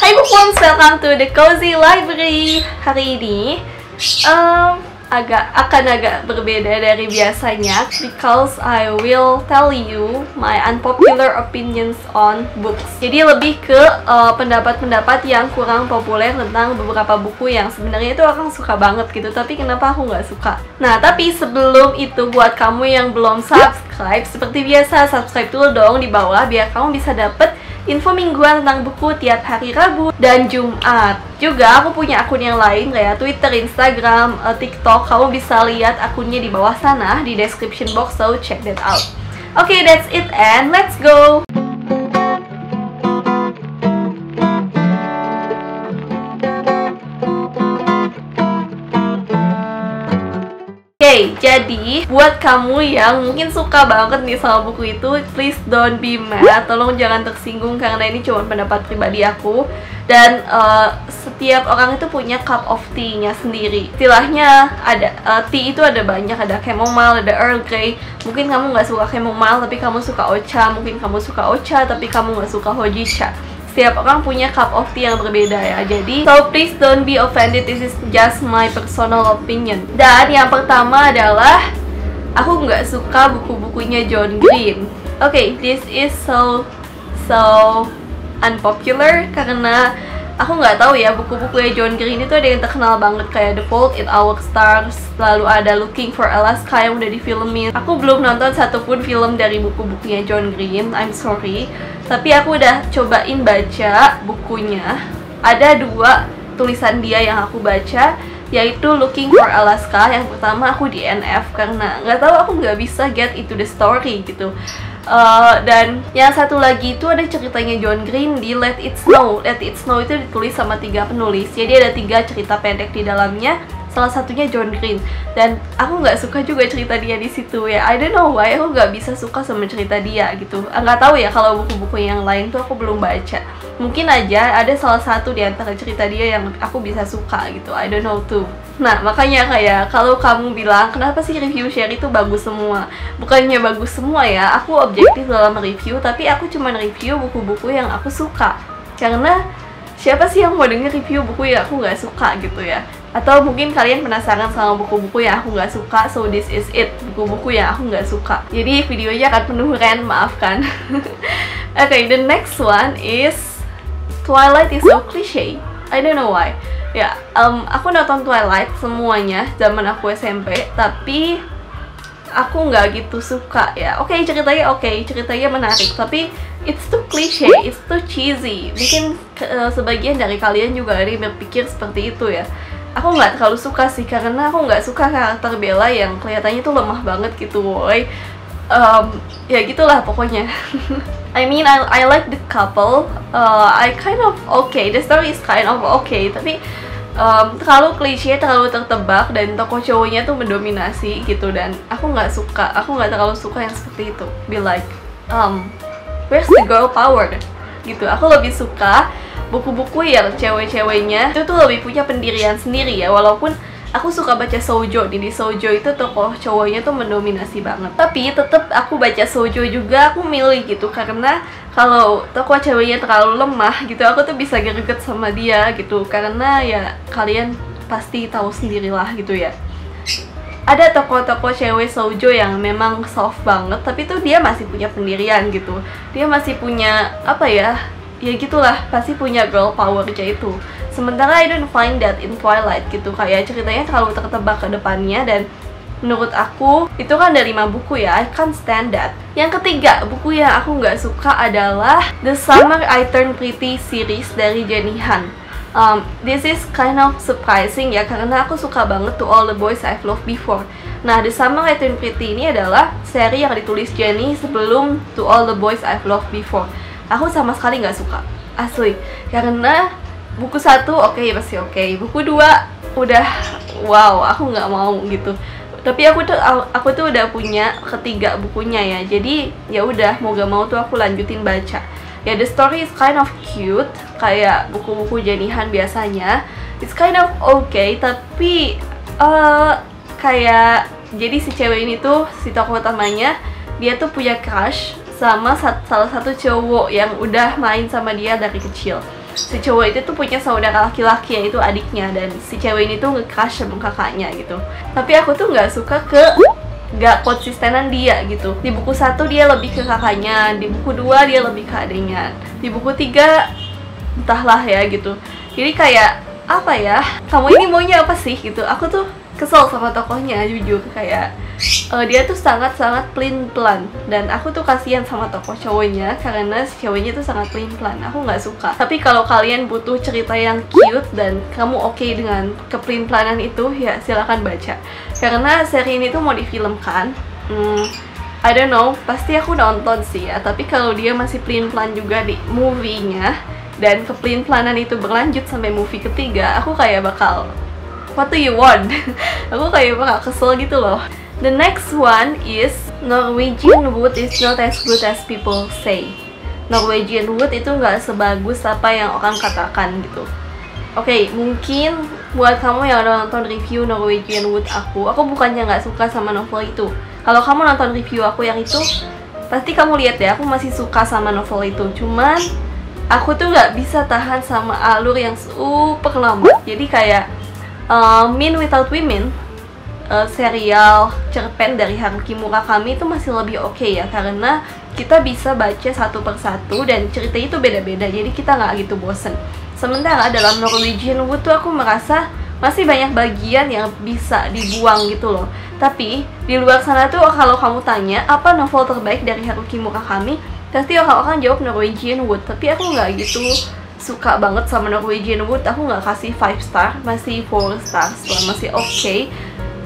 Hai bookworms, welcome to the Cozy Library. Hari ini agak berbeda dari biasanya because I will tell you my unpopular opinions on books. Jadi lebih ke pendapat-pendapat yang kurang populer tentang beberapa buku yang sebenarnya itu orang suka banget gitu, tapi kenapa aku nggak suka. Nah, tapi sebelum itu buat kamu yang belum subscribe, seperti biasa subscribe dulu dong di bawah biar kamu bisa dapet info mingguan tentang buku tiap hari Rabu dan Jumat. Juga aku punya akun yang lain kayak Twitter, Instagram, TikTok. Kamu bisa lihat akunnya di bawah sana di description box, so check that out. Okay, that's it and let's go! Jadi buat kamu yang mungkin suka banget nih sama buku itu, please don't be mad, tolong jangan tersinggung karena ini cuma pendapat pribadi aku. Dan setiap orang itu punya cup of tea-nya sendiri. Istilahnya ada tea itu ada banyak, ada chamomile, ada Earl Grey. Mungkin kamu nggak suka chamomile tapi kamu suka ocha, mungkin kamu suka ocha tapi kamu nggak suka hojicha. Setiap orang punya cup of tea yang berbeda ya. Jadi, so please don't be offended, this is just my personal opinion. Dan yang pertama adalah aku nggak suka buku-bukunya John Green. Okay, this is so unpopular karena aku nggak tahu ya, buku-bukunya John Green itu ada yang terkenal banget kayak The Fault in Our Stars, lalu ada Looking for Alaska yang udah difilmin. Aku belum nonton satupun film dari buku-bukunya John Green, I'm sorry. Tapi aku udah cobain baca bukunya. Ada 2 tulisan dia yang aku baca, yaitu Looking for Alaska. Yang pertama aku di NF karena nggak tahu, aku nggak bisa get into the story gitu. Dan yang satu lagi itu ada ceritanya John Green di Let It Snow. Let It Snow itu ditulis sama 3 penulis, jadi ada 3 cerita pendek di dalamnya. Salah satunya John Green, dan aku nggak suka juga cerita dia di situ ya. I don't know why aku nggak bisa suka sama cerita dia gitu. Nggak tahu ya, kalau buku-buku yang lain tuh aku belum baca. Mungkin aja ada salah satu di antara cerita dia yang aku bisa suka gitu. I don't know tuh. Nah, makanya kayak kalau kamu bilang kenapa sih review share itu bagus semua? Bukannya bagus semua ya, aku objektif dalam review, tapi aku cuma review buku-buku yang aku suka. Karena siapa sih yang mau denger review buku yang aku nggak suka gitu ya? Atau mungkin kalian penasaran sama buku-buku yang aku nggak suka, so this is it, buku-buku yang aku nggak suka. Jadi videonya akan penuh rant, maafkan. Okay, the next one is Twilight is so cliche. I don't know why. Ya, aku nonton Twilight semuanya zaman aku SMP, tapi aku nggak gitu suka ya. Oke, ceritanya menarik, tapi it's too cliche, it's too cheesy. Mungkin sebagian dari kalian juga ada yang berpikir seperti itu ya. Aku nggak terlalu suka sih, karena aku nggak suka karakter Bella yang kelihatannya tuh lemah banget gitu, boy. Ya gitulah pokoknya. I mean, I like the couple. I kind of okay. The story is kind of okay, tapi terlalu klise, terlalu tertebak, dan tokoh cowoknya tuh mendominasi gitu, dan aku nggak terlalu suka yang seperti itu. Be like, where's the girl power gitu. Aku lebih suka buku-buku yang cewek-ceweknya itu tuh lebih punya pendirian sendiri ya. Walaupun aku suka baca shoujo, di shoujo itu tokoh cowoknya tuh mendominasi banget, tapi tetap aku baca shoujo juga aku milih gitu, karena kalau tokoh ceweknya terlalu lemah gitu, aku tuh bisa greget sama dia gitu. Karena ya kalian pasti tahu sendirilah gitu ya, ada tokoh-tokoh cewek shoujo yang memang soft banget, tapi tuh dia masih punya pendirian gitu. Dia masih punya apa ya gitulah, pasti punya girl power aja itu. Sementara I don't find that in Twilight gitu, kayak ceritanya terlalu tertebak ke depannya, dan menurut aku itu kan ada 5 buku ya, I can't stand that. Yang ketiga, buku yang aku nggak suka adalah The Summer I Turned Pretty series dari Jenny Han. This is kind of surprising ya, karena aku suka banget To All the Boys I've Loved Before. Nah, The Summer I Turned Pretty ini adalah seri yang ditulis Jenny sebelum To All the Boys I've Loved Before. Aku sama sekali nggak suka, asli. Karena buku 1 masih oke, buku 2 udah wow, aku nggak mau gitu. Tapi aku tuh udah punya ketiga bukunya ya, jadi ya udah mau gak mau tuh aku lanjutin baca. Ya, the story is kind of cute, kayak buku-buku Jenny Han biasanya. It's kind of okay, tapi kayak jadi si cewek ini tuh, si tokoh utamanya, dia tuh punya crush sama salah satu cowok yang udah main sama dia dari kecil. si cowok itu tuh punya saudara laki-laki, yaitu adiknya, dan si cewek ini tuh nge-crush sama kakaknya gitu. Tapi aku tuh nggak suka nggak konsistenan dia gitu. Di buku 1 dia lebih ke kakaknya, di buku 2 dia lebih ke adiknya, di buku 3 entahlah ya gitu. Jadi kayak apa ya, kamu ini maunya apa sih gitu. Aku tuh kesel sama tokohnya, jujur. Kayak dia tuh sangat-sangat pelin-pelan, dan aku tuh kasihan sama tokoh cowoknya karena si cowoknya tuh sangat pelin-pelan. Aku nggak suka. Tapi kalau kalian butuh cerita yang cute dan kamu oke dengan kepelin-pelanan itu, ya silakan baca. Karena seri ini tuh mau difilmkan. I don't know, pasti aku nonton sih ya. Tapi kalau dia masih pelin-pelan juga di movie-nya, dan kepelin-pelanan itu berlanjut sampai movie ketiga, aku kayak bakal, what do you want? Aku kayak bakal kesel gitu loh. The next one is Norwegian Wood is not as good as people say. Norwegian Wood itu nggak sebagus apa yang orang katakan gitu. Oke, mungkin buat kamu yang udah nonton review Norwegian Wood aku bukannya nggak suka sama novel itu. Kalau kamu nonton review aku yang itu, pasti kamu lihat ya, aku masih suka sama novel itu. Cuman aku tuh nggak bisa tahan sama alur yang super lambat. Jadi kayak Men Without Women, serial cerpen dari Haruki Murakami itu masih lebih oke ya, karena kita bisa baca satu persatu dan ceritanya itu beda-beda, jadi kita nggak gitu bosen. Sementara dalam Norwegian Wood tuh aku merasa masih banyak bagian yang bisa dibuang gitu loh. Tapi di luar sana tuh kalau kamu tanya apa novel terbaik dari Haruki Murakami, pasti orang-orang jawab Norwegian Wood. Tapi aku nggak gitu suka banget sama Norwegian Wood. Aku nggak kasih 5 star, masih 4 stars lah, masih oke.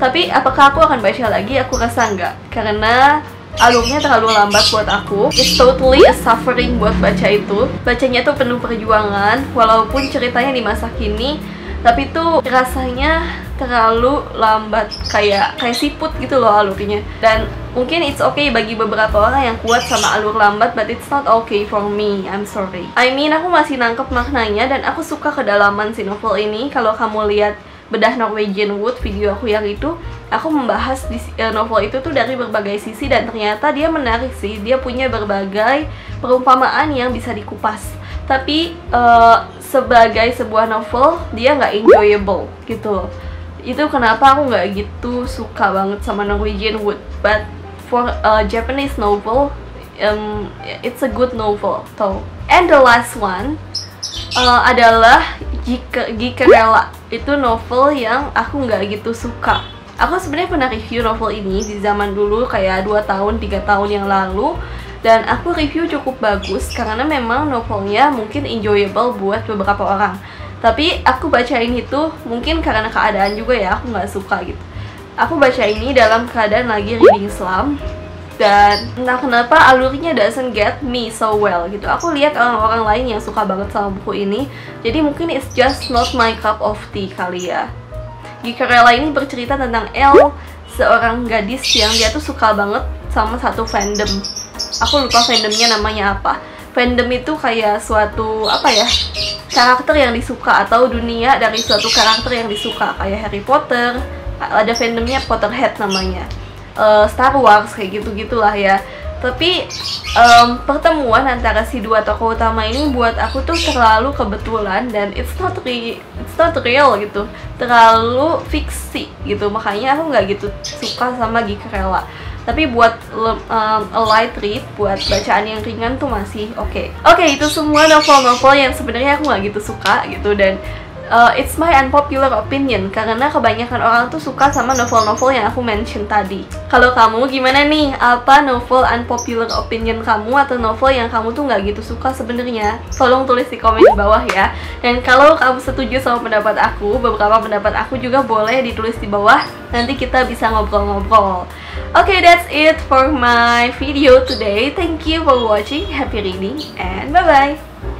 Tapi apakah aku akan baca lagi? Aku rasa enggak, karena alurnya terlalu lambat buat aku. It's totally a suffering buat baca itu. Bacanya tuh penuh perjuangan, walaupun ceritanya di masa kini, tapi tuh rasanya terlalu lambat, kayak siput gitu loh alurnya. Dan mungkin it's okay bagi beberapa orang yang kuat sama alur lambat, but it's not okay for me, I'm sorry. I mean, aku masih nangkep maknanya dan aku suka kedalaman si novel ini. Kalau kamu lihat bedah Norwegian Wood, video aku yang itu, aku membahas di novel itu tuh dari berbagai sisi, dan ternyata dia menarik sih. Dia punya berbagai perumpamaan yang bisa dikupas. Tapi sebagai sebuah novel, dia nggak enjoyable gitu loh. Itu kenapa aku nggak gitu suka banget sama Norwegian Wood. But for a Japanese novel, it's a good novel. So, and the last one adalah Gikerella. Itu novel yang aku nggak gitu suka. Aku sebenarnya pernah review novel ini di zaman dulu, kayak 2 tahun, 3 tahun yang lalu. Dan aku review cukup bagus karena memang novelnya mungkin enjoyable buat beberapa orang. Tapi aku baca ini tuh mungkin karena keadaan juga ya, aku nggak suka gitu. Aku baca ini dalam keadaan lagi reading slump, dan entah kenapa alurnya doesn't get me so well gitu. Aku lihat orang-orang lain yang suka banget sama buku ini, jadi mungkin it's just not my cup of tea kali ya. Gikerella ini bercerita tentang Elle, seorang gadis yang dia tuh suka banget sama satu fandom. Aku lupa fandomnya namanya apa. Fandom itu kayak suatu apa ya, karakter yang disuka atau dunia dari suatu karakter yang disuka, kayak Harry Potter. Ada fandomnya Potterhead namanya, Star Wars, kayak gitu-gitulah ya. Tapi pertemuan antara si dua tokoh utama ini buat aku tuh terlalu kebetulan, dan it's not real gitu, terlalu fiksi gitu. Makanya aku nggak gitu suka sama Gikerella. Tapi buat a light read, buat bacaan yang ringan tuh masih oke. Oke, itu semua novel-novel yang sebenarnya aku nggak gitu suka gitu, dan it's my unpopular opinion karena kebanyakan orang tuh suka sama novel-novel yang aku mention tadi. Kalau kamu gimana nih? Apa novel unpopular opinion kamu atau novel yang kamu tuh nggak gitu suka sebenarnya? Tolong tulis di komen di bawah ya. Dan kalau kamu setuju sama pendapat aku, beberapa pendapat aku juga boleh ditulis di bawah. Nanti kita bisa ngobrol-ngobrol. Okay, that's it for my video today. Thank you for watching. Happy reading and bye-bye.